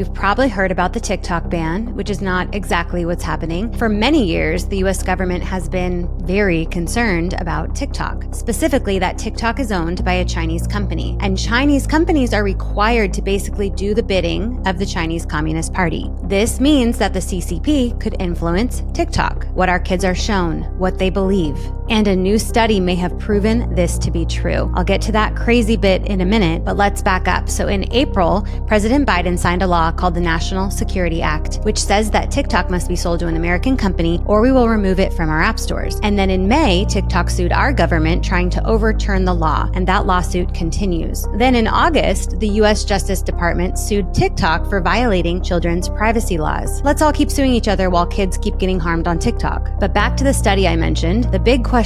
You've probably heard about the TikTok ban, which is not exactly what's happening. For many years, the US government has been very concerned about TikTok, specifically that TikTok is owned by a Chinese company, and Chinese companies are required to basically do the bidding of the Chinese Communist Party. This means that the CCP could influence TikTok, what our kids are shown, what they believe. And a new study may have proven this to be true. I'll get to that crazy bit in a minute, but let's back up. So in April, President Biden signed a law called the National Security Act, which says that TikTok must be sold to an American company or we will remove it from our app stores. And then in May, TikTok sued our government trying to overturn the law, and that lawsuit continues. Then in August, the US Justice Department sued TikTok for violating children's privacy laws. Let's all keep suing each other while kids keep getting harmed on TikTok. But back to the study I mentioned, the big question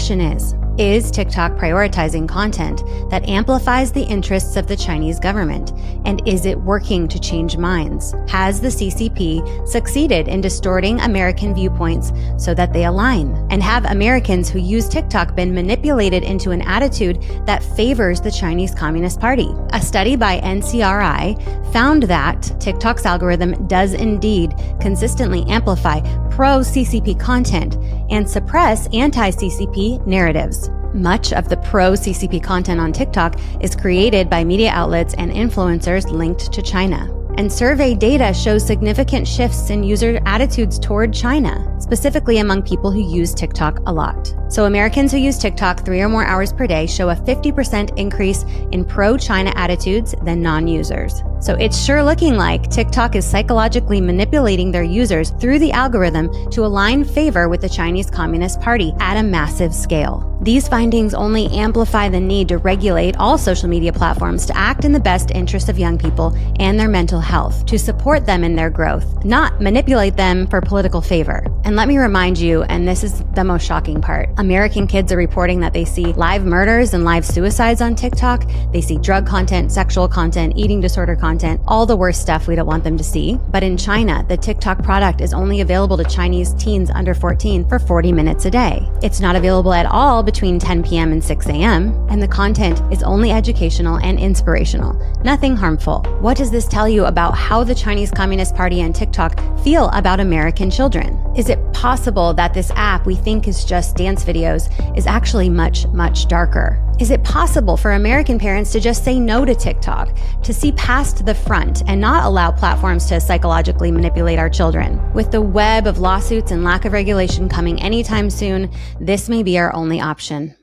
is TikTok prioritizing content that amplifies the interests of the Chinese government? And is it working to change minds? Has the CCP succeeded in distorting American viewpoints so that they align? And have Americans who use TikTok been manipulated into an attitude that favors the Chinese Communist Party? A study by NCRI found that TikTok's algorithm does indeed consistently amplify pro-CCP content and suppress anti-CCP narratives. Much of the pro-CCP content on TikTok is created by media outlets and influencers linked to China. And survey data shows significant shifts in user attitudes toward China, specifically among people who use TikTok a lot. So Americans who use TikTok 3 or more hours per day show a 50% increase in pro-China attitudes than non-users. So it's sure looking like TikTok is psychologically manipulating their users through the algorithm to align favor with the Chinese Communist Party at a massive scale. These findings only amplify the need to regulate all social media platforms to act in the best interest of young people and their mental health, to support them in their growth, not manipulate them for political favor. And let me remind you, and this is the most shocking part, American kids are reporting that they see live murders and live suicides on TikTok. They see drug content, sexual content, eating disorder content, all the worst stuff we don't want them to see. But in China, the TikTok product is only available to Chinese teens under 14 for 40 minutes a day. It's not available at all between 10 p.m. and 6 a.m., and the content is only educational and inspirational, nothing harmful. What does this tell you about how the Chinese Communist Party and TikTok feel about American children? Is it possible that this app we think is just dance videos is actually much, much darker? Is it possible for American parents to just say no to TikTok, to see past the front and not allow platforms to psychologically manipulate our children? With the web of lawsuits and lack of regulation coming anytime soon, this may be our only option.